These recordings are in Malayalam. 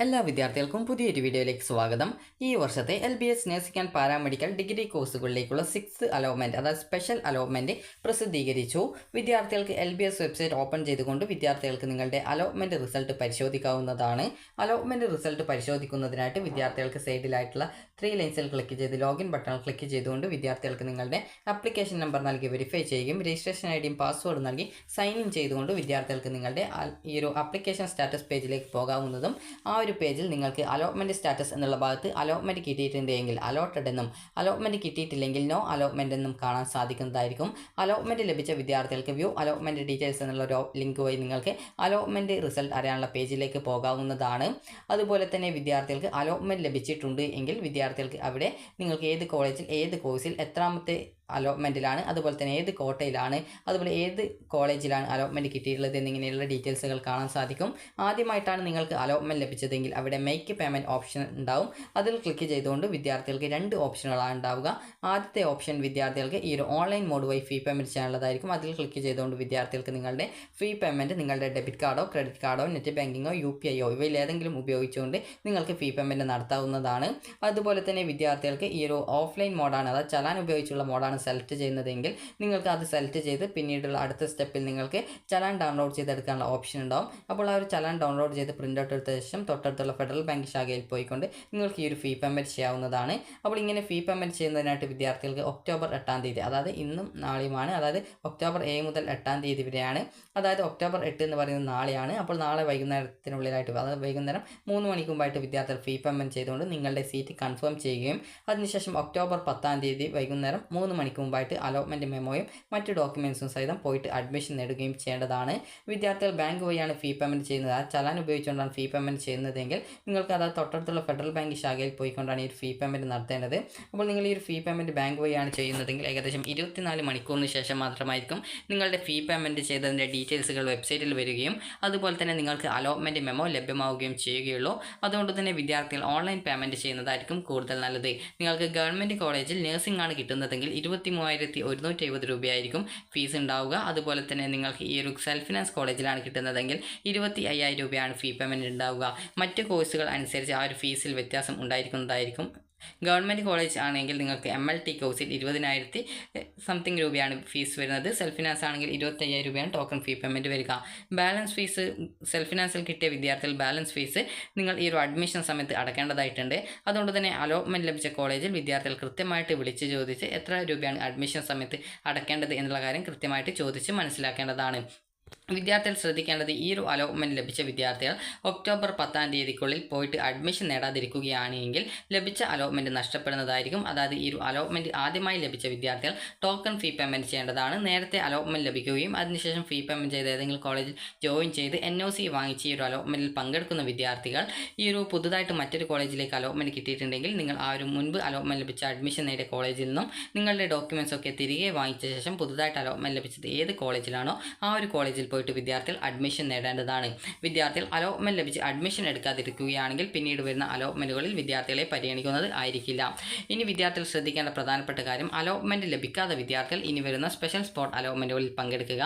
എല്ലാ വിദ്യാർത്ഥികൾക്കും പുതിയൊരു വീഡിയോയിലേക്ക് സ്വാഗതം. ഈ വർഷത്തെ LBS nursing and paramedical degree കോഴ്സുകളിലേക്കുള്ള 6th അലോട്ട്മെൻറ്റ് അതായത് സ്പെഷ്യൽ അലോട്ട്മെൻറ്റ് പ്രസിദ്ധീകരിച്ചു. വിദ്യാർത്ഥികൾക്ക് LBS വെബ്സൈറ്റ് ഓപ്പൺ ചെയ്തുകൊണ്ട് വിദ്യാർത്ഥികൾക്ക് നിങ്ങളുടെ അലോട്ട്മെൻറ്റ് റിസൾട്ട് പരിശോധിക്കാവുന്നതാണ്. അലോട്ട്മെൻറ്റ് റിസൾട്ട് പരിശോധിക്കുന്നതിനായിട്ട് വിദ്യാർത്ഥികൾക്ക് സൈഡിലായിട്ടുള്ള 3 ലൈൻസിൽ ക്ലിക്ക് ചെയ്ത് ലോഗിൻ ബട്ടൺ ക്ലിക്ക് ചെയ്തുകൊണ്ട് വിദ്യാർത്ഥികൾക്ക് നിങ്ങളുടെ ആപ്ലിക്കേഷൻ നമ്പർ നൽകി വെരിഫൈ ചെയ്യുകയും രജിസ്ട്രേഷൻ ഐഡിയും പാസ്വേഡ് നൽകി സൈൻ ഇൻ ചെയ്തുകൊണ്ട് വിദ്യാർത്ഥികൾക്ക് നിങ്ങളുടെ ഈ ഒരു ആപ്ലിക്കേഷൻ സ്റ്റാറ്റസ് പേജിലേക്ക് പോകാവുന്നതും ആ ഒരു പേജിൽ നിങ്ങൾക്ക് അലോട്ട്മെൻറ്റ് സ്റ്റാറ്റസ് എന്നുള്ള ഭാഗത്ത് അലോട്ട്മെൻറ്റ് കിട്ടിയിട്ടുണ്ടെങ്കിൽ അലോട്ടഡ് എന്നും അലോട്ട്മെൻറ്റ് കിട്ടിയിട്ടില്ലെങ്കിൽ നോ അലോട്ട്മെൻറ്റ് എന്നും കാണാൻ സാധിക്കുന്നതായിരിക്കും. അലോട്ട്മെൻറ്റ് ലഭിച്ച വിദ്യാർത്ഥികൾക്ക് വ്യൂ അലോട്ട്മെൻറ്റ് ഡീറ്റെയിൽസ് എന്നുള്ള ഒരു ലിങ്ക് വഴി നിങ്ങൾക്ക് അലോട്ട്മെൻറ്റ് റിസൾട്ട് അറിയാനുള്ള പേജിലേക്ക് പോകാവുന്നതാണ്. അതുപോലെ തന്നെ വിദ്യാർത്ഥികൾക്ക് അലോട്ട്മെൻറ്റ് ലഭിച്ചിട്ടുണ്ട് എങ്കിൽ വിദ്യാർത്ഥികൾക്ക് അവിടെ നിങ്ങൾക്ക് ഏത് കോളേജിൽ ഏത് കോഴ്സിൽ എത്രാമത്തെ അലോട്ട്മെൻറ്റിലാണ്, അതുപോലെ തന്നെ ഏത് കോട്ടയിലാണ്, അതുപോലെ ഏത് കോളേജിലാണ് അലോട്ട്മെൻറ്റ് കിട്ടിയിട്ടുള്ളത് എന്നിങ്ങനെയുള്ള ഡീറ്റെയിൽസുകൾ കാണാൻ സാധിക്കും. ആദ്യമായിട്ടാണ് നിങ്ങൾക്ക് അലോട്ട്മെൻറ്റ് ലഭിച്ചതെങ്കിൽ അവിടെ മേക്ക് പേയ്മെൻറ്റ് ഓപ്ഷൻ ഉണ്ടാവും. അതിൽ ക്ലിക്ക് ചെയ്തുകൊണ്ട് വിദ്യാർത്ഥികൾക്ക് 2 ഓപ്ഷനുകളാണ് ഉണ്ടാവുക. ആദ്യത്തെ ഓപ്ഷൻ വിദ്യാർത്ഥികൾക്ക് ഈ ഒരു ഓൺലൈൻ മോഡ് വഴി ഫീ പേയ്മെൻറ്റ് ചെയ്യാനുള്ളതായിരിക്കും. അതിൽ ക്ലിക്ക് ചെയ്തുകൊണ്ട് വിദ്യാർത്ഥികൾക്ക് നിങ്ങളുടെ ഫീ പേയ്മെൻറ്റ് നിങ്ങളുടെ ഡെബിറ്റ് കാർഡോ ക്രെഡിറ്റ് കാർഡോ നെറ്റ് ബാങ്കിങ്ങോ UPI ഇവയിൽ ഏതെങ്കിലും ഉപയോഗിച്ചുകൊണ്ട് നിങ്ങൾക്ക് ഫീ പേയ്മെൻറ്റ് നടത്താവുന്നതാണ്. അതുപോലെ തന്നെ വിദ്യാർത്ഥികൾക്ക് ഈ ഒരു ഓഫ്ലൈൻ മോഡാണ്, അതായത് ചലാൻ ഉപയോഗിച്ചുള്ള മോഡാണ് സെലക്ട് ചെയ്യുന്നതെങ്കിൽ നിങ്ങൾക്ക് അത് സെലക്ട് ചെയ്ത് പിന്നീടുള്ള അടുത്ത സ്റ്റെപ്പിൽ നിങ്ങൾക്ക് ചലാൻ ഡൗൺലോഡ് ചെയ്തെടുക്കാനുള്ള ഓപ്ഷൻ ഉണ്ടാവും. അപ്പോൾ ആ ഒരു ചലാൻ ഡൗൺലോഡ് ചെയ്ത് പ്രിൻ്റ് ഔട്ട് എടുത്ത ശേഷം തൊട്ടടുത്തുള്ള ഫെഡറൽ ബാങ്ക് ശാഖയിൽ പോയിക്കൊണ്ട് നിങ്ങൾക്ക് ഈ ഒരു ഫീ പേയ്മെൻറ്റ് ചെയ്യാവുന്നതാണ്. അപ്പോൾ ഇങ്ങനെ ഫീ പേയ്മെൻറ്റ് ചെയ്യുന്നതിനായിട്ട് വിദ്യാർത്ഥികൾക്ക് ഒക്ടോബർ 8-ാം തീയതി, അതായത് ഇന്നും നാളെയുമാണ്, അതായത് ഒക്ടോബർ 7 മുതൽ 8-ാം തീയതി വരെയാണ്. അതായത് ഒക്ടോബർ 8 എന്ന് പറയുന്നത് നാളെയാണ്. അപ്പോൾ നാളെ വൈകുന്നേരത്തിനുള്ളിലായിട്ട്, അതായത് വൈകുന്നേരം 3 മണിക്ക് മുമ്പായിട്ട് വിദ്യാർത്ഥികൾ ഫീ പേയ്മെൻറ്റ് ചെയ്തുകൊണ്ട് നിങ്ങളുടെ സീറ്റ് കൺഫേം ചെയ്യുകയും അതിനുശേഷം ഒക്ടോബർ 10-ാം തീയതി വൈകുന്നേരം 3 മണിക്ക് മുമ്പായിട്ട് അലോട്ട്മെൻറ്റ് മെമ്മോയും മറ്റ് ഡോക്യുമെൻറ്റ്സും സഹിതം പോയിട്ട് അഡ്മിഷൻ നേടുകയും ചെയ്യേണ്ടതാണ്. വിദ്യാർത്ഥികൾ ബാങ്ക് വഴിയാണ് ഫീ പേയ്മെൻറ്റ് ചെയ്യുന്നത്, ആ ചലാൻ ഉപയോഗിച്ചുകൊണ്ടാണ് ഫീ പേയ്മെൻറ്റ് ചെയ്യുന്നതെങ്കിൽ നിങ്ങൾക്ക് അത് തൊട്ടടുത്തുള്ള ഫെഡറൽ ബാങ്ക് ശാഖയിൽ പോയിക്കൊണ്ടാണ് ഈ ഫീ പേയ്മെൻറ്റ് നടത്തേണ്ടത്. അപ്പോൾ നിങ്ങൾ ഈ ഒരു ഫീ പേയ്മെൻറ്റ് ബാങ്ക് വഴിയാണ് ചെയ്യുന്നതെങ്കിൽ ഏകദേശം 24 മണിക്കൂറിന് ശേഷം മാത്രമായിരിക്കും നിങ്ങളുടെ ഫീ പേയ്മെൻറ്റ് ചെയ്തതിൻ്റെ ഡീറ്റെയിൽസുകൾ വെബ്സൈറ്റിൽ വരികയും അതുപോലെ തന്നെ നിങ്ങൾക്ക് അലോട്ട്മെൻറ്റ് മെമ്മോ ലഭ്യമാവുകയും ചെയ്യുകയുള്ളൂ. അതുകൊണ്ട് തന്നെ വിദ്യാർത്ഥികൾ ഓൺലൈൻ പേയ്മെൻറ്റ് ചെയ്യുന്നതായിരിക്കും കൂടുതൽ നല്ലത്. നിങ്ങൾക്ക് ഗവൺമെൻറ് കോളേജിൽ നഴ്സിംഗ് ആണ് കിട്ടുന്നതെങ്കിൽ 23,170 രൂപയായിരിക്കും ഫീസ് ഉണ്ടാവുക. അതുപോലെ തന്നെ നിങ്ങൾക്ക് ഈ ഒരു സെൽഫ് ഫിനാൻസ് കോളേജിലാണ് കിട്ടുന്നതെങ്കിൽ 25,000 രൂപയാണ് ഫീ പേയ്മെൻറ്റ് ഉണ്ടാവുക. മറ്റ് കോഴ്സുകൾ അനുസരിച്ച് ആ ഒരു ഫീസിൽ വ്യത്യാസം ഉണ്ടായിരിക്കുന്നതായിരിക്കും. ഗവൺമെൻറ് കോളേജ് ആണെങ്കിൽ നിങ്ങൾക്ക് MLT കോഴ്സിൽ 20,000 സംതിങ് രൂപയാണ് ഫീസ് വരുന്നത്. സെൽഫ് ഫിനാൻസ് ആണെങ്കിൽ 25,000 രൂപയാണ് ടോക്കൺ ഫീ പേയ്മെൻറ്റ് വരിക. ബാലൻസ് ഫീസ് സെൽഫ് ഫിനാൻസിൽ കിട്ടിയ വിദ്യാർത്ഥികൾ ബാലൻസ് ഫീസ് നിങ്ങൾ ഈ ഒരു അഡ്മിഷൻ സമയത്ത് അടക്കേണ്ടതായിട്ടുണ്ട്. അതുകൊണ്ട് തന്നെ അലോട്ട്മെൻറ്റ് ലഭിച്ച കോളേജിൽ വിദ്യാർത്ഥികൾ കൃത്യമായിട്ട് വിളിച്ച് ചോദിച്ച് എത്ര രൂപയാണ് അഡ്മിഷൻ സമയത്ത് അടക്കേണ്ടത് എന്നുള്ള കാര്യം കൃത്യമായിട്ട് ചോദിച്ച് മനസ്സിലാക്കേണ്ടതാണ്. വിദ്യാർത്ഥികൾ ശ്രദ്ധിക്കേണ്ടത് ഈ ഒരു അലോട്ട്മെൻറ്റ് ലഭിച്ച വിദ്യാർത്ഥികൾ ഒക്ടോബർ 10-ാം തീയതിക്കുള്ളിൽ പോയിട്ട് അഡ്മിഷൻ നേടാതിരിക്കുകയാണെങ്കിൽ ലഭിച്ച അലോട്ട്മെൻറ്റ് നഷ്ടപ്പെടുന്നതായിരിക്കും. അതായത് ഈ ഒരു അലോട്ട്മെൻറ്റ് ആദ്യമായി ലഭിച്ച വിദ്യാർത്ഥികൾ ടോക്കൺ ഫീ പേയ്മെൻറ്റ് ചെയ്യേണ്ടതാണ്. നേരത്തെ അലോട്ട്മെൻറ്റ് ലഭിക്കുകയും അതിനുശേഷം ഫീ പേയ്മെൻറ്റ് ചെയ്ത് ഏതെങ്കിലും കോളേജിൽ ജോയിൻ ചെയ്ത് NOC വാങ്ങിച്ച് ഈ ഒരു അലോട്ട്മെൻറ്റിൽ പങ്കെടുക്കുന്ന വിദ്യാർത്ഥികൾ ഈ ഒരു പുതുതായിട്ട് മറ്റൊരു കോളേജിലേക്ക് അലോട്ട്മെൻറ്റ് കിട്ടിയിട്ടുണ്ടെങ്കിൽ നിങ്ങൾ ആ ഒരു മുൻപ് അലോട്ട്മെൻറ്റ് ലഭിച്ച അഡ്മിഷൻ നേടിയ കോളേജിൽ നിന്നും നിങ്ങളുടെ ഡോക്യുമെൻറ്റ്സ് ഒക്കെ തിരികെ വാങ്ങിച്ച ശേഷം പുതുതായിട്ട് അലോട്ട്മെൻറ്റ് ലഭിച്ചത് ഏത് കോളേജിലാണോ ആ ഒരു കോളേജിൽ പോയിട്ട് വിദ്യാർത്ഥികൾ അഡ്മിഷൻ നേടേണ്ടതാണ്. വിദ്യാർത്ഥികൾ അലോട്ട്മെൻറ്റ് ലഭിച്ച് അഡ്മിഷൻ എടുക്കാതിരിക്കുകയാണെങ്കിൽ പിന്നീട് വരുന്ന അലോട്ട്മെൻറ്റുകളിൽ വിദ്യാർത്ഥികളെ പരിഗണിക്കുന്നത് ആയിരിക്കില്ല. ഇനി വിദ്യാർത്ഥികൾ ശ്രദ്ധിക്കേണ്ട പ്രധാനപ്പെട്ട കാര്യം, അലോട്ട്മെൻറ്റ് ലഭിക്കാത്ത വിദ്യാർത്ഥികൾ ഇനി വരുന്ന സ്പെഷ്യൽ സ്പോട്ട് അലോട്ട്മെൻറ്റുകളിൽ പങ്കെടുക്കുക.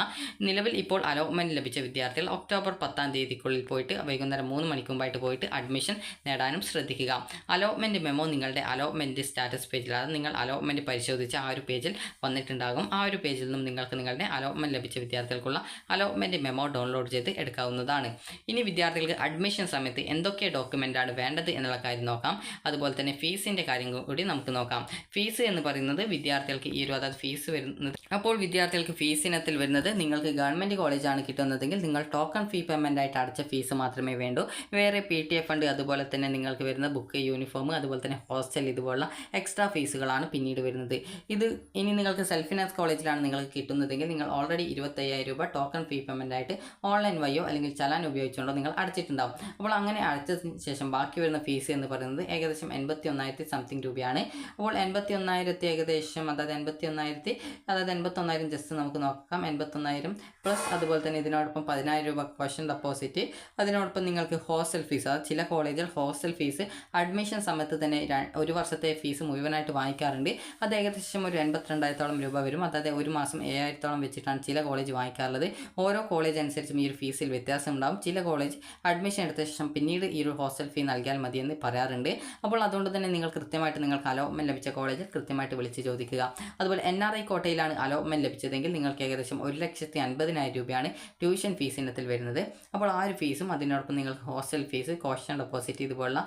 നിലവിൽ ഇപ്പോൾ അലോട്ട്മെൻറ്റ് ലഭിച്ച വിദ്യാർത്ഥികൾ ഒക്ടോബർ 10-ാം തീയതിക്കുള്ളിൽ പോയിട്ട് വൈകുന്നേരം 3 മണിക്ക് മുമ്പായിട്ട് പോയിട്ട് അഡ്മിഷൻ നേടാനും ശ്രദ്ധിക്കുക. അലോട്ട്മെൻറ്റ് മെമ്മോ നിങ്ങളുടെ അലോട്ട്മെൻറ്റ് സ്റ്റാറ്റസ് പേജിൽ, അതായത് നിങ്ങൾ അലോട്ട്മെൻറ്റ് പരിശോധിച്ച ആ ഒരു പേജിൽ വന്നിട്ടുണ്ടാകും. ആ ഒരു പേജിൽ നിന്നും നിങ്ങൾക്ക് നിങ്ങളുടെ അലോട്ട്മെൻറ്റ് ലഭിച്ച വിദ്യാർത്ഥികൾക്കുള്ള അലോട്ട്മെൻറ്റ് മെമ്മോ ഡൗൺലോഡ് ചെയ്ത് എടുക്കാവുന്നതാണ്. ഇനി വിദ്യാർത്ഥികൾക്ക് അഡ്മിഷൻ സമയത്ത് എന്തൊക്കെ ഡോക്യുമെൻ്റാണ് വേണ്ടത് എന്നുള്ള കാര്യം നോക്കാം. അതുപോലെ തന്നെ ഫീസിൻ്റെ കാര്യം കൂടി നമുക്ക് നോക്കാം. ഫീസ് എന്ന് പറയുന്നത് വിദ്യാർത്ഥികൾക്ക് ഈ ഒരു, അതായത് ഫീസ് വരുന്നത്, അപ്പോൾ വിദ്യാർത്ഥികൾക്ക് ഫീസ് ഇനത്തിൽ വരുന്നത് നിങ്ങൾക്ക് ഗവൺമെൻറ് കോളേജാണ് കിട്ടുന്നതെങ്കിൽ നിങ്ങൾ ടോക്കൺ ഫീ പേയ്മെൻ്റ് ആയിട്ട് അടച്ച ഫീസ് മാത്രമേ വേണ്ടൂ. വേറെ PTA ഫണ്ട്, അതുപോലെ തന്നെ നിങ്ങൾക്ക് വരുന്ന ബുക്ക്, യൂണിഫോം, അതുപോലെ തന്നെ ഹോസ്റ്റൽ, ഇതുപോലുള്ള എക്സ്ട്രാ ഫീസുകളാണ് പിന്നീട് വരുന്നത്. ഇത് ഇനി നിങ്ങൾക്ക് സെൽഫ് ഫിനാൻസ് കോളേജിലാണ് നിങ്ങൾക്ക് കിട്ടുന്നതെങ്കിൽ നിങ്ങൾ ഓൾറെഡി 25,000 രൂപ ടോക്കൺ ഫീ പേയ്മെൻ്റ് ആയിട്ട് ഓൺലൈൻ വഴിയോ അല്ലെങ്കിൽ ചലാൻ ഉപയോഗിച്ചുകൊണ്ടോ നിങ്ങൾ അടച്ചിട്ടുണ്ടാവും. അപ്പോൾ അങ്ങനെ അടച്ചതിന് ശേഷം ബാക്കി വരുന്ന ഫീസ് എന്ന് പറയുന്നത് ഏകദേശം 81,000 സംതിങ് രൂപയാണ്. അപ്പോൾ 81,000 ഏകദേശം, അതായത് 81,000 ജസ്റ്റ് നമുക്ക് നോക്കാം. 81,000 പ്ലസ് അതുപോലെ തന്നെ ഇതിനോടൊപ്പം 10,000 രൂപ ക്വസ്റ്റൻ ഡെപ്പോസിറ്റ്, അതിനോടൊപ്പം നിങ്ങൾക്ക് ഹോസ്റ്റൽ ഫീസ്, അതായത് ചില കോളേജിൽ ഹോസ്റ്റൽ ഫീസ് അഡ്മിഷൻ സമയത്ത് തന്നെ 1 വർഷത്തെ ഫീസ് മുഴുവനായിട്ട് വാങ്ങിക്കാറുണ്ട്. അത് ഏകദേശം ഒരു 82,000 രൂപ വരും. അതായത് ഒരു മാസം 7,000 വെച്ചിട്ടാണ് ചില കോളേജ് വാങ്ങിക്കാറുള്ളത്. ഓരോ ഓരോ കോളേജ് അനുസരിച്ചും ഈ ഒരു ഫീസിൽ വ്യത്യാസം ഉണ്ടാകും. ചില കോളേജ് അഡ്മിഷൻ എടുത്ത ശേഷം പിന്നീട് ഈ ഒരു ഹോസ്റ്റൽ ഫീ നൽകിയാൽ മതിയെന്ന് പറയാറുണ്ട്. അപ്പോൾ അതുകൊണ്ട് തന്നെ നിങ്ങൾ കൃത്യമായിട്ട് നിങ്ങൾക്ക് അലോട്ട്മെൻറ്റ് ലഭിച്ച കോളേജിൽ കൃത്യമായിട്ട് വിളിച്ച് ചോദിക്കുക. അതുപോലെ NRI കോട്ടയിലാണ് അലോട്ട്മെൻറ്റ് ലഭിച്ചതെങ്കിൽ നിങ്ങൾക്ക് ഏകദേശം 1,50,000 രൂപയാണ് ട്യൂഷൻ ഫീസ് ഇനത്തിൽ വരുന്നത്. അപ്പോൾ ആ ഒരു ഫീസും അതിനോടൊപ്പം നിങ്ങൾക്ക് ഹോസ്റ്റൽ ഫീസ്, കോഷൻ ഡെപ്പോസിറ്റ്, ഇതുപോലുള്ള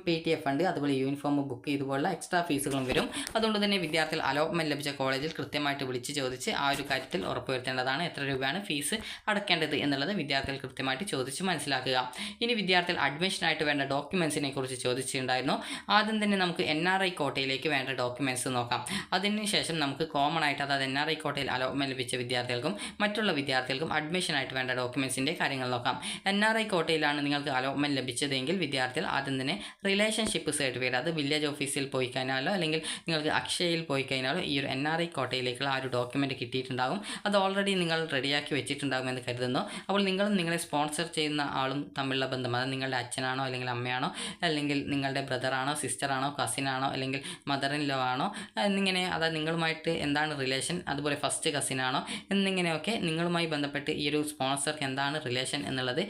PTF ഫണ്ട്, അതുപോലെ യൂണിഫോം, ബുക്ക്, ഇതുപോലുള്ള എക്സ്ട്രാ ഫീസുകളും വരും. അതുകൊണ്ട് തന്നെ വിദ്യാർത്ഥികൾ അലോട്ട്മെൻറ്റ് ലഭിച്ച കോളേജിൽ കൃത്യമായിട്ട് വിളിച്ച് ചോദിച്ച് ആ ഒരു കാര്യത്തിൽ ഉറപ്പുവരുത്തേണ്ടതാണ്. എത്ര രൂപയാണ് ഫീസ് അടയ്ക്കേണ്ടത് എന്നുള്ളത് വിദ്യാർത്ഥികൾ കൃത്യമായിട്ട് ചോദിച്ച് മനസ്സിലാക്കുക. ഇനി വിദ്യാർത്ഥികൾ അഡ്മിഷനായിട്ട് വേണ്ട ഡോക്യുമെൻസിനെ കുറിച്ച് ചോദിച്ചിട്ടുണ്ടായിരുന്നു. ആദ്യം തന്നെ നമുക്ക് NRI കോട്ടയിലേക്ക് വേണ്ട ഡോക്യുമെൻറ്റ്സ് നോക്കാം. അതിനുശേഷം നമുക്ക് കോമൺ ആയിട്ട്, അതായത് NRI കോട്ടയിൽ അലോട്ട്മെൻറ്റ് ലഭിച്ച വിദ്യാർത്ഥികൾക്കും മറ്റുള്ള വിദ്യാർത്ഥികൾക്കും അഡ്മിഷനായിട്ട് വേണ്ട ഡോക്യുമെൻറ്റ്സിൻ്റെ കാര്യങ്ങൾ നോക്കാം. NRI കോട്ടയിലാണ് നിങ്ങൾക്ക് അലോട്ട്മെൻറ്റ് ലഭിച്ചതെങ്കിൽ വിദ്യാർത്ഥികൾ ആദ്യം തന്നെ റിലേഷൻഷിപ്പ് സർട്ടിഫിക്കറ്റ്, അത് വില്ലേജ് ഓഫീസിൽ പോയി കഴിഞ്ഞാലോ അല്ലെങ്കിൽ നിങ്ങൾക്ക് അക്ഷയയിൽ പോയി കഴിഞ്ഞാലോ ഈ ഒരു NRI കോട്ടയിലേക്കുള്ള ആ ഒരു ഡോക്യുമെൻറ്റ് കിട്ടിയിട്ടുണ്ടാകും. അത് ഓൾറെഡി നിങ്ങൾ റെഡിയാക്കി വെച്ചിട്ടുണ്ടാകുമെന്ന് കരുതുന്നു. അപ്പോൾ നിങ്ങളും നിങ്ങളെ സ്പോൺസർ ചെയ്യുന്ന ആളും തമ്മിലുള്ള ബന്ധം, അത് നിങ്ങളുടെ അച്ഛനാണോ അല്ലെങ്കിൽ അമ്മയാണോ അല്ലെങ്കിൽ നിങ്ങളുടെ ബ്രദറാണോ സിസ്റ്ററാണോ കസിനാണോ അല്ലെങ്കിൽ മദർ ഇൻ ലോ ആണോ എന്നിങ്ങനെ, അതായത് നിങ്ങളുമായിട്ട് എന്താണ് റിലേഷൻ, അതുപോലെ ഫസ്റ്റ് കസിനാണോ എന്നിങ്ങനെയൊക്കെ നിങ്ങളുമായി ബന്ധപ്പെട്ട് ഈ ഒരു സ്പോൺസർക്ക് എന്താണ് റിലേഷൻ എന്നുള്ളത്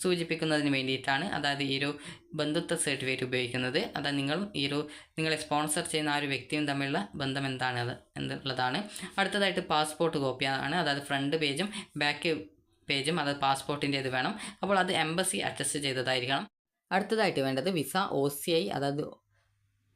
സൂചിപ്പിക്കുന്നതിന് വേണ്ടിയിട്ടാണ്, അതായത് ഈ ഒരു ബന്ധുത്വ സർട്ടിഫിക്കറ്റ് ഉപയോഗിക്കുന്നത്. അതായത് നിങ്ങളും ഈ ഒരു നിങ്ങളെ സ്പോൺസർ ചെയ്യുന്ന ആ ഒരു വ്യക്തിയും തമ്മിലുള്ള ബന്ധം എന്താണ് എന്നുള്ളതാണ്. അടുത്തതായിട്ട് പാസ്പോർട്ട് കോപ്പിയാണ്, അതായത് ഫ്രണ്ട് പേജും ബാക്ക് പേജും അതായത് പാസ്പോർട്ടിൻ്റേത് വേണം. അപ്പോൾ അത് എംബസി അറ്റസ്റ്റ് ചെയ്തതായിരിക്കണം. അടുത്തതായിട്ട് വേണ്ടത് വിസ, OCI, അതായത്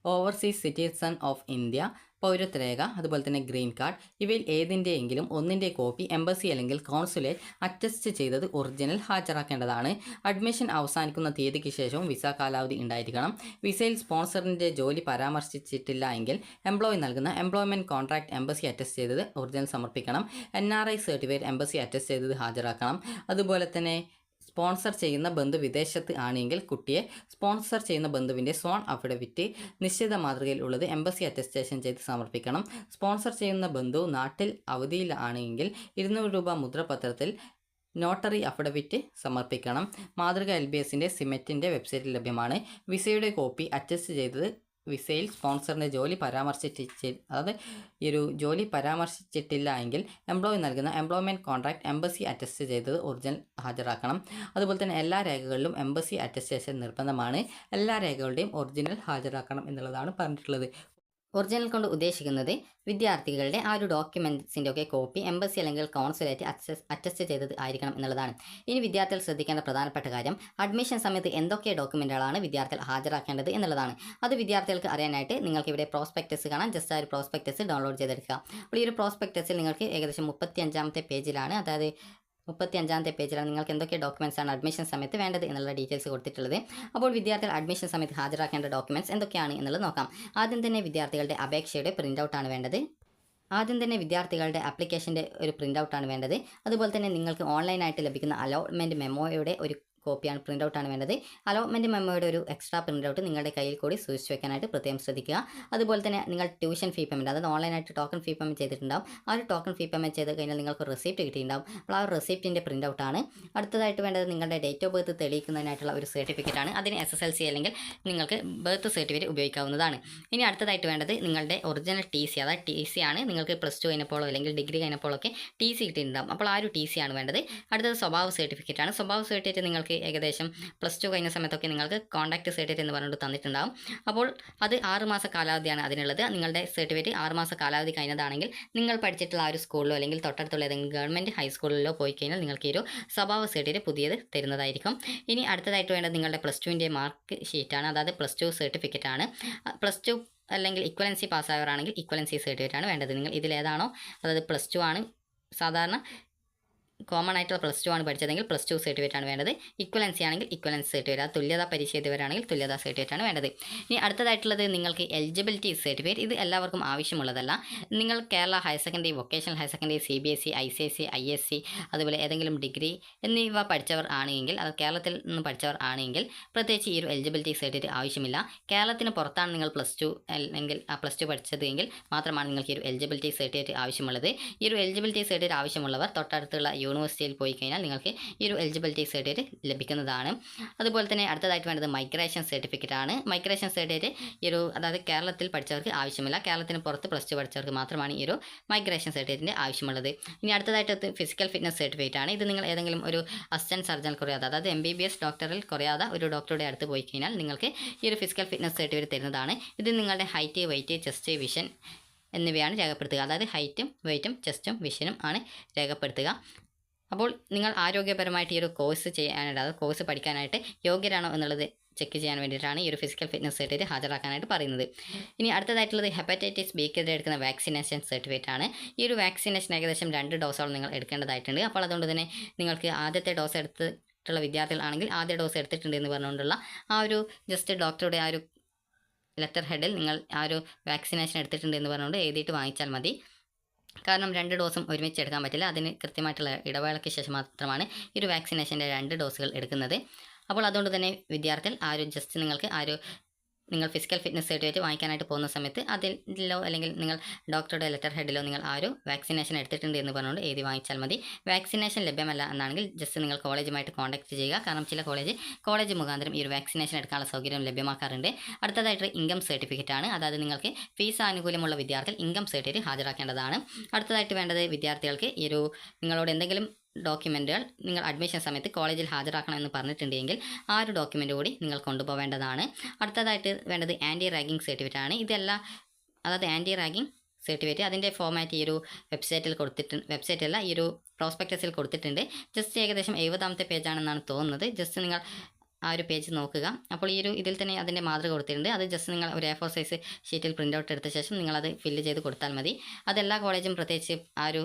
ഓവർസീസ് സിറ്റിസൺ ഓഫ് ഇന്ത്യ, പൗരത്വ രേഖ, അതുപോലെ തന്നെ ഗ്രീൻ കാർഡ്. ഇവയിൽ ഏതിൻ്റെയെങ്കിലും ഒന്നിൻ്റെ കോപ്പി എംബസി അല്ലെങ്കിൽ കോൺസുലേറ്റ് അറ്റസ്റ്റ് ചെയ്തത് ഒറിജിനൽ ഹാജരാക്കേണ്ടതാണ്. അഡ്മിഷൻ അവസാനിക്കുന്ന തീയതിക്ക് ശേഷവും വിസ കാലാവധി ഉണ്ടായിരിക്കണം. വിസയിൽ സ്പോൺസറിൻ്റെ ജോലി പരാമർശിച്ചിട്ടില്ല എങ്കിൽ എംപ്ലോയി നൽകുന്ന എംപ്ലോയ്മെൻറ്റ് കോൺട്രാക്ട് എംബസി അറ്റസ്റ്റ് ചെയ്തത് ഒറിജിനൽ സമർപ്പിക്കണം. NRI സർട്ടിഫിക്കറ്റ് എംബസി അറ്റസ്റ്റ് ചെയ്തത് ഹാജരാക്കണം. അതുപോലെ തന്നെ സ്പോൺസർ ചെയ്യുന്ന ബന്ധു വിദേശത്ത് ആണെങ്കിൽ കുട്ടിയെ സ്പോൺസർ ചെയ്യുന്ന ബന്ധുവിൻ്റെ സോൺ അഫിഡവിറ്റ് നിശ്ചിത മാതൃകയിൽ ഉള്ളത് എംബസി അറ്റസ്റ്റേഷൻ ചെയ്ത് സമർപ്പിക്കണം. സ്പോൺസർ ചെയ്യുന്ന ബന്ധു നാട്ടിൽ അവധിയിൽ ആണെങ്കിൽ 200 രൂപ മുദ്രപത്രത്തിൽ നോട്ടറി അഫിഡവിറ്റ് സമർപ്പിക്കണം. മാതൃക LBSൻ്റെ സിമെറ്റിൻ്റെ വെബ്സൈറ്റിൽ ലഭ്യമാണ്. വിസയുടെ കോപ്പി അറ്റസ്റ്റ് ചെയ്തത് വിസയിൽ സ്പോൺസറിൻ്റെ ജോലി അതായത് ഈ ഒരു ജോലി പരാമർശിച്ചിട്ടില്ല എങ്കിൽ എംപ്ലോയി നൽകുന്ന എംപ്ലോയ്മെൻറ്റ് കോൺട്രാക്ട് എംബസി അറ്റസ്റ്റ് ചെയ്തത് ഒറിജിനൽ ഹാജരാക്കണം. അതുപോലെ തന്നെ എല്ലാ രേഖകളിലും എംബസി അറ്റസ്റ്റേഷൻ നിർബന്ധമാണ്. എല്ലാ രേഖകളുടെയും ഒറിജിനൽ ഹാജരാക്കണം എന്നുള്ളതാണ് പറഞ്ഞിട്ടുള്ളത്. ഒറിജിനൽ കൊണ്ട് ഉദ്ദേശിക്കുന്നത് വിദ്യാർത്ഥികളുടെ ആ ഒരു ഡോക്യുമെൻറ്റ്സിൻ്റെ ഒക്കെ കോപ്പി എംബസി അല്ലെങ്കിൽ കോൺസുലേറ്റ് അറ്റസ്റ്റ് ചെയ്തത് ആയിരിക്കണം എന്നുള്ളതാണ്. ഇനി വിദ്യാർത്ഥികൾ ശ്രദ്ധിക്കേണ്ട പ്രധാനപ്പെട്ട കാര്യം അഡ്മിഷൻ സമയത്ത് എന്തൊക്കെ ഡോക്യുമെൻറ്റുകളാണ് വിദ്യാർത്ഥികൾ ഹാജരാക്കേണ്ടത് എന്നുള്ളതാണ്. അത് വിദ്യാർത്ഥികൾക്ക് അറിയാനായിട്ട് നിങ്ങൾക്ക് ഇവിടെ പ്രോസ്പെക്ടസ് കാണാം. ജസ്റ്റ് ആ ഒരു പ്രോസ്പെക്ടസ് ഡൗൺലോഡ് ചെയ്തെടുക്കുക. അപ്പോൾ ഈ ഒരു പ്രോസ്പെക്ടസിൽ നിങ്ങൾക്ക് ഏകദേശം 35-ാമത്തെ പേജിലാണ്, അതായത് 35-ാമത്തെ പേജിലാണ് നിങ്ങൾക്ക് എന്തൊക്കെ ഡോക്യുമെൻറ്റ്സ് ആണ് അഡ്മിഷൻ സമയത്ത് വേണ്ടത് എന്നുള്ള ഡീറ്റെയിൽസ് കൊടുത്തിട്ടുള്ളത്. അപ്പോൾ വിദ്യാർത്ഥികൾ അഡ്മിഷൻ സമയത്ത് ഹാജരാക്കേണ്ട ഡോക്യുമെൻറ്റ്സ് എന്തൊക്കെയാണ് എന്നുള്ളത് നോക്കാം. ആദ്യം തന്നെ വിദ്യാർത്ഥികളുടെ അപേക്ഷയുടെ പ്രിൻ്റ് ഔട്ടാണ് വേണ്ടത്. ആദ്യം തന്നെ വിദ്യാർത്ഥികളുടെ ആപ്ലിക്കേഷൻ്റെ ഒരു പ്രിൻ്റ് ഔട്ടാണ് വേണ്ടത്. അതുപോലെ തന്നെ നിങ്ങൾക്ക് ഓൺലൈനായിട്ട് ലഭിക്കുന്ന അലോട്ട്മെൻറ്റ് മെമ്മോയുടെ ഒരു കോപ്പിയാണ്, പ്രിൻ്റ് ഔട്ടാണ് വേണ്ടത്. അലോട്ട്മെൻറ്റ് മെമ്മോയുടെ ഒരു എക്സ്ട്രാ പ്രിൻ്റ് ഔട്ട് നിങ്ങളുടെ കയ്യിൽ കൂടി സൂക്ഷിച്ച് വെക്കാനായിട്ട് പ്രത്യേകം ശ്രദ്ധിക്കുക. അതുപോലെ തന്നെ നിങ്ങൾ ട്യൂഷൻ ഫീ പേയ്മെൻറ്റ്, അതായത് ഓൺലൈനായിട്ട് ടോക്കൺ ഫീ പേയ്മെൻറ്റ് ചെയ്തിട്ടുണ്ടാവും. ആ ഒരു ടോക്കൺ ഫീ പേയ്മെൻറ്റ് ചെയ്ത് കഴിഞ്ഞാൽ നിങ്ങൾക്ക് റെസിപ്റ്റ് കിട്ടിയിട്ടുണ്ടാവും. അപ്പോൾ ആ ഒരു റെസിപ്റ്റിൻ്റെ പ്രിൻ്റ് ഔട്ടാണ്. അടുത്തതായിട്ട് വേണ്ടത് നിങ്ങളുടെ ഡേറ്റ് ഓഫ് ബർത്ത് തെളിയിക്കുന്നതിനായിട്ടുള്ള ഒരു സർട്ടിഫിക്കറ്റ് ആണ്. അതിന് SSLC അല്ലെങ്കിൽ നിങ്ങൾക്ക് ബർത്ത് സർട്ടിഫിക്കറ്റ് ഉപയോഗിക്കാവുന്നതാണ്. ഇനി അടുത്തതായിട്ട് വേണ്ടത് നിങ്ങളുടെ ഒറിജിനൽ TC, അതായത് TC ആണ്. നിങ്ങൾക്ക് +2 കഴിഞ്ഞപ്പോഴോ അല്ലെങ്കിൽ ഡിഗ്രി കഴിഞ്ഞപ്പോഴൊക്കെ TC കിട്ടിയിട്ടുണ്ടാവും. അപ്പോൾ ആ ഒരു TC ആണ് വേണ്ടത്. അടുത്തത് സ്വഭാവ സർട്ടിഫിക്കറ്റ് ആണ്. സ്വഭാവ സർട്ടിഫിക്കറ്റ് നിങ്ങൾക്ക് ഏകദേശം +2 കഴിഞ്ഞ സമയത്തൊക്കെ നിങ്ങൾക്ക് കോൺടാക്ട് സർട്ടിഫിക്കറ്റ് എന്ന് പറഞ്ഞിട്ട് തന്നിട്ടുണ്ടാകും. അപ്പോൾ അത് 6 മാസ കാലാവധിയാണ് അതിനുള്ളത്. നിങ്ങളുടെ സർട്ടിഫിക്കറ്റ് 6 മാസ കാലാവധി കഴിഞ്ഞതാണെങ്കിൽ നിങ്ങൾ പഠിച്ചിട്ടുള്ള ആ ഒരു സ്കൂളിലോ അല്ലെങ്കിൽ തൊട്ടടുത്തുള്ള ഏതെങ്കിലും ഗവൺമെൻറ് ഹൈസ്കൂളിലോ പോയി കഴിഞ്ഞാൽ നിങ്ങൾക്ക് ഈ ഒരു സ്വഭാവ സർട്ടിഫിക്കറ്റ് പുതിയത് തരുന്നതായിരിക്കും. ഇനി അടുത്തതായിട്ട് വേണ്ടത് നിങ്ങളുടെ +2ൻ്റെ മാർക്ക് ഷീറ്റാണ്, അതായത് +2 സർട്ടിഫിക്കറ്റ് ആണ്. +2 അല്ലെങ്കിൽ ഇക്വലൻസി പാസ്സായവരാണെങ്കിൽ ഇക്വലൻസി സർട്ടിഫിക്കറ്റ് ആണ് വേണ്ടത്. നിങ്ങൾ ഇതിലേതാണോ, അതായത് +2 ആണ് സാധാരണ കോമൺ ആയിട്ടുള്ള +2 ആണ് പഠിച്ചതെങ്കിൽ +2 സർട്ടിഫിക്കറ്റ് ആണ് വേണ്ടത്. ഇക്വലൻസി ആണെങ്കിൽ ഇക്വലൻസി സർട്ടിഫിക്കറ്റ്, അത് തുല്യതാ പരീക്ഷ എഴുതിയവരാണെങ്കിൽ തുല്യതാ സർട്ടിഫിക്കറ്റ് ആണ് വേണ്ടത്. ഇനി അടുത്തതായിട്ടുള്ളത് നിങ്ങൾക്ക് എലിജിബിലിറ്റി സർട്ടിഫിക്കറ്റ്. ഇത് എല്ലാവർക്കും ആവശ്യമുള്ളതല്ല. നിങ്ങൾ Kerala higher secondary, vocational higher secondary, CBSE, ICSE, ISC, അതുപോലെ ഏതെങ്കിലും ഡിഗ്രി എന്നിവ പഠിച്ചവർ ആണെങ്കിൽ, അത് കേരളത്തിൽ നിന്ന് പഠിച്ചവർ ആണെങ്കിൽ പ്രത്യേകിച്ച് ഈ ഒരു എലിജിബിലിറ്റി സർട്ടിഫിക്കറ്റ് ആവശ്യമില്ല. കേരളത്തിന് പുറത്താണ് നിങ്ങൾ +2 അല്ലെങ്കിൽ +2 പഠിച്ചതെങ്കിൽ മാത്രമാണ് നിങ്ങൾക്ക് ഈ ഒരു എലിജിബിലിറ്റി സർട്ടിഫിക്കറ്റ് ആവശ്യമുള്ളത്. ഈ ഒരു എലിജിബിലിറ്റി സർട്ടിഫിക്കറ്റ് ആവശ്യമുള്ളവർ തൊട്ടടുത്തുള്ള യൂണിവേഴ്സിറ്റിയിൽ പോയി കഴിഞ്ഞാൽ നിങ്ങൾക്ക് ഈ ഒരു എലിജിബിലിറ്റി സർട്ടിഫിക്കറ്റ് ലഭിക്കുന്നതാണ്. അതുപോലെ തന്നെ അടുത്തതായിട്ട് വേണ്ടത് മൈഗ്രേഷൻ സർട്ടിഫിക്കറ്റ് ആണ്. മൈഗ്രേഷൻ സർട്ടിഫിക്കറ്റ് ഈ ഒരു അതായത് കേരളത്തിൽ പഠിച്ചവർക്ക് ആവശ്യമില്ല, കേരളത്തിന് പുറത്ത് പ്ലസ് ടു പഠിച്ചവർക്ക് മാത്രമാണ് ഈ ഒരു മൈഗ്രേഷൻ സർട്ടിഫിക്കറ്റിൻ്റെ ആവശ്യമുള്ളത്. ഇനി അടുത്തതായിട്ട് ഫിസിക്കൽ ഫിറ്റ്നസ് സർട്ടിഫിക്കറ്റ് ആണ്. ഇത് നിങ്ങൾ ഏതെങ്കിലും ഒരു അസിസ്റ്റൻറ്റ് സർജൻ കുറയാതെ അതായത് MBBS ഡോക്ടറിൽ കുറയാതെ ഒരു ഡോക്ടറുടെ അടുത്ത് പോയി കഴിഞ്ഞാൽ നിങ്ങൾക്ക് ഈ ഒരു ഫിസിക്കൽ ഫിറ്റ്നസ് സർട്ടിഫിക്കറ്റ് തരുന്നതാണ്. ഇത് നിങ്ങളുടെ ഹൈറ്റ്, വെയിറ്റ്, ചെസ്റ്റ്, വിഷൻ എന്നിവയാണ് രേഖപ്പെടുത്തുക. അതായത് ഹൈറ്റും വെയിറ്റും ചെസ്റ്റും വിഷനും ആണ് രേഖപ്പെടുത്തുക. അപ്പോൾ നിങ്ങൾ ആരോഗ്യപരമായിട്ട് ഈ ഒരു കോഴ്സ് ചെയ്യാനായിട്ട് അതായത് കോഴ്സ് പഠിക്കാനായിട്ട് യോഗ്യരാണോ എന്നുള്ളത് ചെക്ക് ചെയ്യാൻ വേണ്ടിയിട്ടാണ് ഈ ഒരു ഫിസിക്കൽ ഫിറ്റ്നസ് സർട്ടിഫിക്കറ്റ് ഹാജരാക്കാനായിട്ട് പറയുന്നത്. ഇനി അടുത്തതായിട്ടുള്ളത് ഹെപ്പറ്റൈറ്റിസ് ബിക്കെതിരെ എടുക്കുന്ന വാക്സിനേഷൻ സർട്ടിഫിക്കറ്റ് ആണ്. ഈ ഒരു വാക്സിനേഷൻ ഏകദേശം 2 ഡോസോളം നിങ്ങൾ എടുക്കേണ്ടതായിട്ടുണ്ട്. അപ്പോൾ അതുകൊണ്ട് തന്നെ നിങ്ങൾക്ക് ആദ്യത്തെ ഡോസ് എടുത്തിട്ടുള്ള വിദ്യാർത്ഥികളാണെങ്കിൽ ആദ്യ ഡോസ് എടുത്തിട്ടുണ്ട് എന്ന് പറഞ്ഞുകൊണ്ടുള്ള ആ ഒരു ജസ്റ്റ് ഡോക്ടറുടെ ആ ഒരു ലെറ്റർ ഹെഡിൽ നിങ്ങൾ ആ ഒരു വാക്സിനേഷൻ എടുത്തിട്ടുണ്ട് എന്ന് പറഞ്ഞുകൊണ്ട് എഴുതിയിട്ട് വാങ്ങിച്ചാൽ മതി. കാരണം 2 ഡോസും ഒരുമിച്ച് എടുക്കാൻ പറ്റില്ല. അതിന് കൃത്യമായിട്ടുള്ള ഇടവേളയ്ക്ക് ശേഷം മാത്രമാണ് ഈ ഒരു വാക്സിനേഷൻ്റെ 2 ഡോസുകൾ എടുക്കുന്നത്. അപ്പോൾ അതുകൊണ്ട് തന്നെ വിദ്യാർത്ഥികൾ ആ ഒരു ജസ്റ്റ് നിങ്ങൾക്ക് ആ ഒരു നിങ്ങൾ ഫിസിക്കൽ ഫിറ്റ്നസ് സർട്ടിഫിക്കറ്റ് വാങ്ങിക്കാനായിട്ട് പോകുന്ന സമയത്ത് അതിലോ അല്ലെങ്കിൽ നിങ്ങൾ ഡോക്ടറുടെ ലെറ്റർ ഹെഡിലോ നിങ്ങൾ ആ ഒരു വാക്സിനേഷൻ എടുത്തിട്ടുണ്ട് എന്ന് പറഞ്ഞുകൊണ്ട് എഴുതി വാങ്ങിച്ചാൽ മതി. വാക്സിനേഷൻ ലഭ്യമല്ല എന്നാണെങ്കിൽ ജസ്റ്റ് നിങ്ങൾ കോളേജുമായിട്ട് കോൺടാക്ട് ചെയ്യുക. കാരണം ചില കോളേജ് മുഖാന്തരം ഈ ഒരു വാക്സിനേഷൻ എടുക്കാനുള്ള സൗകര്യം ലഭ്യമാക്കാറുണ്ട്. അടുത്തതായിട്ട് ഇൻകം സർട്ടിഫിക്കറ്റ് ആണ്. അതായത് നിങ്ങൾക്ക് ഫീസ് ആനുകൂല്യമുള്ള വിദ്യാർത്ഥികൾ ഇൻകം സർട്ടിഫിക്കറ്റ് ഹാജരാക്കേണ്ടതാണ്. അടുത്തതായിട്ട് വേണ്ടത് വിദ്യാർത്ഥികൾക്ക് ഈ ഒരു നിങ്ങളോട് എന്തെങ്കിലും ഡോക്യുമെൻറ്റുകൾ നിങ്ങൾ അഡ്മിഷൻ സമയത്ത് കോളേജിൽ ഹാജരാക്കണമെന്ന് പറഞ്ഞിട്ടുണ്ടെങ്കിൽ ആ ഒരു ഡോക്യുമെൻ്റ് കൂടി നിങ്ങൾ കൊണ്ടുപോവേണ്ടതാണ്. അടുത്തതായിട്ട് വേണ്ടത് ആൻറ്റി റാഗിംഗ് സർട്ടിഫിക്കറ്റ് ആണ്. ഇതെല്ലാം അതായത് ആൻറ്റി റാഗിംഗ് സർട്ടിഫിക്കറ്റ് അതിൻ്റെ ഫോമാറ്റ് ഈ ഒരു വെബ്സൈറ്റല്ല ഈ ഒരു പ്രോസ്പെക്ടസിൽ കൊടുത്തിട്ടുണ്ട്. ജസ്റ്റ് ഏകദേശം 70ാമത്തെ പേജാണെന്നാണ് തോന്നുന്നത്. ജസ്റ്റ് നിങ്ങൾ ആ ഒരു പേജ് നോക്കുക. അപ്പോൾ ഈ ഒരു ഇതിൽ തന്നെ അതിൻ്റെ മാതൃക കൊടുത്തിട്ടുണ്ട്. അത് ജസ്റ്റ് നിങ്ങൾ ഒരു A4 സൈസ് ഷീറ്റിൽ പ്രിൻ്റ് ഔട്ട് എടുത്ത ശേഷം നിങ്ങളത് ഫില്ല് ചെയ്ത് കൊടുത്താൽ മതി. അതെല്ലാ കോളേജും പ്രത്യേകിച്ച് ആ ഒരു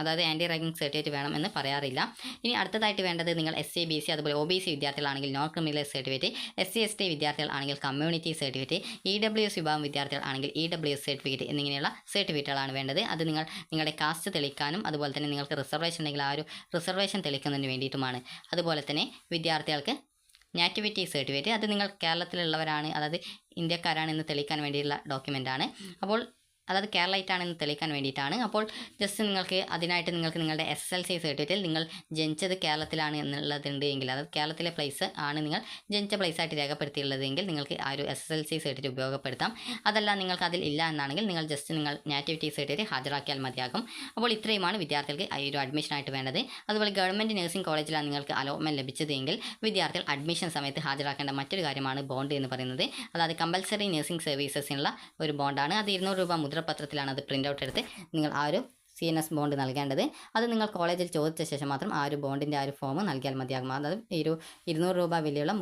അതായത് ആൻറ്റി റാഗിംഗ് സർട്ടിഫിക്കറ്റ് വേണമെന്ന് പറയാറില്ല. ഇനി അടുത്തതായിട്ട് വേണ്ടത് നിങ്ങൾ SC BC അതുപോലെ OBC വിദ്യാർത്ഥികളാണെങ്കിൽ non criminal certificate, SC ST വിദ്യാർത്ഥികളാണെങ്കിൽ കമ്മ്യൂണിറ്റി സർട്ടിഫിക്കറ്റ്, EWS വിഭാഗം വിദ്യാർത്ഥികളാണെങ്കിൽ EWS സർട്ടിഫിക്കറ്റ് എന്നിങ്ങനെയുള്ള സർട്ടിഫിക്കറ്റുകളാണ് വേണ്ടത്. അത് നിങ്ങളുടെ കാസ്റ്റ് തെളിയിക്കാനും അതുപോലെ തന്നെ നിങ്ങൾക്ക് റിസർവേഷൻ ഉണ്ടെങ്കിൽ ആ ഒരു റിസർവേഷൻ തെളിയിക്കുന്നതിന് വേണ്ടിയിട്ടുമാണ്. അതുപോലെ തന്നെ വിദ്യാർത്ഥികൾക്ക് നാറ്റിവിറ്റി സർട്ടിഫിക്കറ്റ് അത് നിങ്ങൾ കേരളത്തിലുള്ളവരാണ് അതായത് ഇന്ത്യക്കാരാണെന്ന് തെളിയിക്കാൻ വേണ്ടിയുള്ള ഡോക്യുമെൻ്റാണ്. അപ്പോൾ അതായത് കേരളയിട്ടാണെന്ന് തെളിയിക്കാൻ വേണ്ടിയിട്ടാണ്. അപ്പോൾ ജസ്റ്റ് നിങ്ങൾക്ക് അതിനായിട്ട് നിങ്ങൾക്ക് നിങ്ങളുടെ SSLC സർട്ടിഫിക്കറ്റിൽ നിങ്ങൾ ജനിച്ചത് കേരളത്തിലാണ് എന്നുള്ളതുണ്ട് എങ്കിൽ അതായത് കേരളത്തിലെ പ്ലേസ് ആണ് നിങ്ങൾ ജനിച്ച പ്ലേസായിട്ട് രേഖപ്പെടുത്തിയുള്ളതെങ്കിൽ നിങ്ങൾക്ക് ആ ഒരു SSLC സർട്ടിഫിക്കറ്റ് ഉപയോഗപ്പെടുത്താം. അതല്ല നിങ്ങൾക്ക് അതിൽ ഇല്ല എന്നാണെങ്കിൽ നിങ്ങൾ ജസ്റ്റ് നിങ്ങൾ നാറ്റിവിറ്റി സർട്ടിഫിക്കറ്റ് ഹാജരാക്കിയാൽ മതിയാകും. അപ്പോൾ ഇത്രയുമാണ് വിദ്യാർത്ഥികൾക്ക് ഈ ഒരു അഡ്മിഷനായിട്ട് വേണ്ടത്. അതുപോലെ ഗവൺമെൻറ് നഴ്സിംഗ് കോളേജിലാണ് നിങ്ങൾക്ക് അലോട്ട്മെൻറ്റ് ലഭിച്ചതെങ്കിൽ വിദ്യാർത്ഥികൾ അഡ്മിഷൻ സമയത്ത് ഹാജരാക്കേണ്ട മറ്റൊരു കാര്യമാണ് ബോണ്ട് എന്ന് പറയുന്നത്. അതായത് കമ്പൽസറി നഴ്സിംഗ് സർവീസസിനുള്ള ഒരു ബോണ്ടാണ്. അത് 200 രൂപ മുദ്രപത്രത്തിലാണ് അത് പ്രിൻ്റ് ഔട്ട് എടുത്ത് നിങ്ങൾ ആ ഒരു CNS ബോണ്ട് നൽകേണ്ടത്. അത് നിങ്ങൾ കോളേജിൽ ചോദിച്ച ശേഷം മാത്രം ആ ഒരു ബോണ്ടിൻ്റെ ആ ഒരു ഫോം നൽകിയാൽ മതിയാകും. അതായത് ഈ ഒരു 200 രൂപ വിലയുള്ള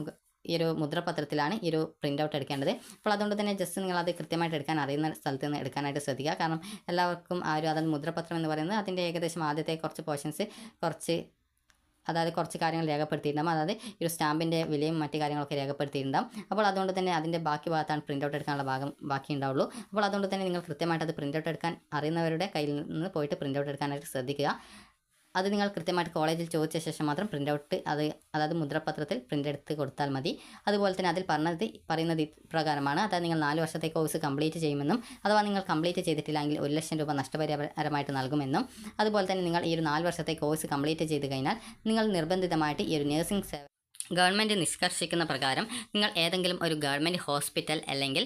ഈ ഒരു മുദ്രപത്രത്തിലാണ് ഈ ഒരു പ്രിൻ്റ് ഔട്ട് എടുക്കേണ്ടത്. അപ്പോൾ അതുകൊണ്ട് തന്നെ ജസ്റ്റ് നിങ്ങൾ അത് കൃത്യമായിട്ട് എടുക്കാൻ അറിയുന്ന സ്ഥലത്ത് നിന്ന് എടുക്കാനായിട്ട് ശ്രദ്ധിക്കുക. കാരണം എല്ലാവർക്കും ആ ഒരു അതായത് മുദ്രപത്രം എന്ന് പറയുന്നത് അതിൻ്റെ ഏകദേശം ആദ്യത്തെ കുറച്ച് പോർഷൻസ് അതായത് കുറച്ച് കാര്യങ്ങൾ രേഖപ്പെടുത്തിയിട്ടുണ്ടാകും. അതായത് ഈ ഒരു സ്റ്റാമ്പിൻ്റെ വിലയും മറ്റു കാര്യങ്ങളൊക്കെ രേഖപ്പെടുത്തിയിട്ടുണ്ടാകും. അപ്പോൾ അതുകൊണ്ട് തന്നെ അതിൻ്റെ ബാക്കി ഭാഗത്താണ് പ്രിൻ്റ് ഔട്ട് എടുക്കാനുള്ള ഭാഗം ബാക്കി ഉണ്ടാവുള്ളൂ. അപ്പോൾ അതുകൊണ്ട് തന്നെ നിങ്ങൾ കൃത്യമായിട്ട് അത് പ്രിൻ്റ് ഔട്ട് എടുക്കാൻ അറിയുന്നവരുടെ കയ്യിൽ നിന്ന് പോയിട്ട് പ്രിൻ്റ് ഔട്ട് എടുക്കാനായിട്ട് ശ്രദ്ധിക്കുക. അത് നിങ്ങൾ കൃത്യമായിട്ട് കോളേജിൽ ചോദിച്ച ശേഷം മാത്രം പ്രിൻ്റ് ഔട്ട് അതായത് മുദ്രപത്രത്തിൽ പ്രിൻ്റ് എടുത്ത് കൊടുത്താൽ മതി. അതുപോലെ തന്നെ അതിൽ പറയുന്നത് ഇപ്രകാരമാണ്. അതായത് നിങ്ങൾ 4 വർഷത്തെ കോഴ്സ് കംപ്ലീറ്റ് ചെയ്യുമെന്നും അഥവാ നിങ്ങൾ കംപ്ലീറ്റ് ചെയ്തിട്ടില്ലെങ്കിൽ 1 ലക്ഷം രൂപ നഷ്ടപരിഹാരമായിട്ട് നൽകുമെന്നും അതുപോലെ തന്നെ നിങ്ങൾ ഈ ഒരു 4 വർഷത്തെ കോഴ്സ് കംപ്ലീറ്റ് ചെയ്ത് കഴിഞ്ഞാൽ നിങ്ങൾ നിർബന്ധിതമായിട്ട് ഈ ഒരു നഴ്സിംഗ് ഗവൺമെൻറ് നിഷ്കർഷിക്കുന്ന പ്രകാരം നിങ്ങൾ ഏതെങ്കിലും ഒരു ഗവൺമെൻറ് ഹോസ്പിറ്റൽ അല്ലെങ്കിൽ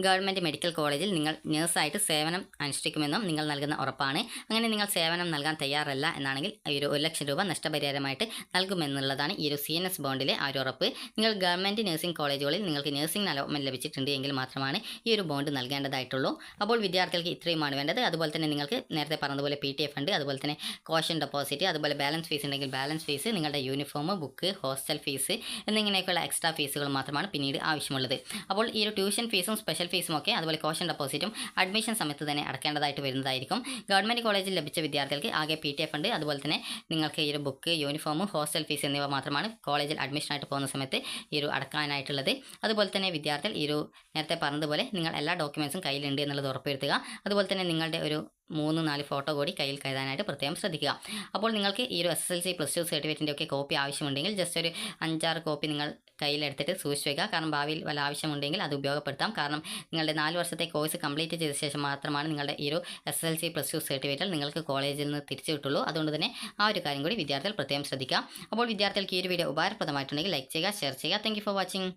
ഗവൺമെൻറ് മെഡിക്കൽ കോളേജിൽ നിങ്ങൾ നഴ്സായിട്ട് സേവനം അനുഷ്ഠിക്കുമെന്നും നിങ്ങൾ നൽകുന്ന ഉറപ്പാണ്. അങ്ങനെ നിങ്ങൾ സേവനം നൽകാൻ തയ്യാറല്ല എന്നാണെങ്കിൽ ഈ ഒരു 1 ലക്ഷം രൂപ നഷ്ടപരിഹാരമായിട്ട് നൽകുമെന്നുള്ളതാണ് ഈ ഒരു CNS ബോണ്ടിലെ ആ ഒരു ഉറപ്പ്. നിങ്ങൾ ഗവൺമെൻറ് നഴ്സിംഗ് കോളേജുകളിൽ നിങ്ങൾക്ക് നഴ്സിംഗ് അലോട്ട്മെൻറ്റ് ലഭിച്ചിട്ടുണ്ട് എങ്കിൽ മാത്രമാണ് ഈ ഒരു ബോണ്ട് നൽകേണ്ടതായിട്ടുള്ളൂ. അപ്പോൾ വിദ്യാർത്ഥികൾക്ക് ഇത്രയുമാണ് വേണ്ടത്. അതുപോലെ തന്നെ നിങ്ങൾക്ക് നേരത്തെ പറഞ്ഞതുപോലെ PTA ഫണ്ട്, അതുപോലെ തന്നെ കോഷൻ ഡെപ്പോസിറ്റ്, അതുപോലെ ബാലൻസ് ഫീസ് ഉണ്ടെങ്കിൽ ബാലൻസ് ഫീസ്, നിങ്ങളുടെ യൂണിഫോം, ബുക്ക്, ഹോസ്റ്റൽ ഫീസ് എന്നിങ്ങനെയൊക്കെയുള്ള എക്സ്ട്രാ ഫീസുകൾ മാത്രമാണ് പിന്നീട് ആവശ്യമുള്ളത്. അപ്പോൾ ഈ ഒരു ട്യൂഷൻ ഫീസും സ്പെഷ്യൽ ഫീസും ഒക്കെ അതുപോലെ കോഷൻ ഡെപ്പോസിറ്റും അഡ്മിഷൻ സമയത്ത് തന്നെ അടക്കേണ്ടതായിട്ട് വരുന്നതായിരിക്കും. ഗവൺമെൻറ് കോളേജിൽ ലഭിച്ച വിദ്യാർത്ഥികൾക്ക് ആകെ PTA ഫണ്ട്, അതുപോലെ തന്നെ നിങ്ങൾക്ക് ഈ ഒരു ബുക്ക്, യൂണിഫോം, ഹോസ്റ്റൽ ഫീസ് എന്നിവ മാത്രമാണ് കോളേജിൽ അഡ്മിഷനായിട്ട് പോകുന്ന സമയത്ത് ഈ ഒരു അടക്കാനായിട്ടുള്ളത്. അതുപോലെ തന്നെ വിദ്യാർത്ഥികൾ ഈ ഒരു നേരത്തെ പറഞ്ഞതുപോലെ നിങ്ങൾ എല്ലാ ഡോക്യുമെൻസും കയ്യിലുണ്ട് എന്നുള്ളത് ഉറപ്പുവരുത്തുക. അതുപോലെ തന്നെ നിങ്ങളുടെ ഒരു 3-4 ഫോട്ടോ കൂടി കയ്യിൽ കരുതാനായിട്ട് പ്രത്യേകം ശ്രദ്ധിക്കുക. അപ്പോൾ നിങ്ങൾക്ക് ഈ ഒരു SSLC +2 സർട്ടിഫിക്കറ്റിൻ്റെ ഒക്കെ കോപ്പി ആവശ്യമുണ്ടെങ്കിൽ ജസ്റ്റ് ഒരു 5-6 കോപ്പി നിങ്ങൾ കയ്യിലെടുത്തിട്ട് സൂക്ഷിച്ച് വയ്ക്കുക. കാരണം ഭാവിയിൽ വല്ല ആവശ്യമുണ്ടെങ്കിൽ അത് ഉപയോഗപ്പെടുത്താം. കാരണം നിങ്ങളുടെ 4 വർഷത്തെ കോഴ്സ് കംപ്ലീറ്റ് ചെയ്ത ശേഷം മാത്രമാണ് നിങ്ങളുടെ ഈ ഒരു SSLC +2 സർട്ടിഫിക്കറ്റ് നിങ്ങൾക്ക് കോളേജിൽ നിന്ന് തിരിച്ചു കിട്ടുള്ളൂ. അതുകൊണ്ട് തന്നെ ആ ഒരു കാര്യം കൂടി വിദ്യാർത്ഥികൾ പ്രത്യേകം ശ്രദ്ധിക്കുക. അപ്പോൾ വിദ്യാർത്ഥികൾക്ക് ഈ ഒരു വീഡിയോ ഉപകാരപ്രദമായിട്ടുണ്ടെങ്കിൽ ലൈക്ക് ചെയ്യുക, ഷെയർ ചെയ്യുക. Thank you for watching.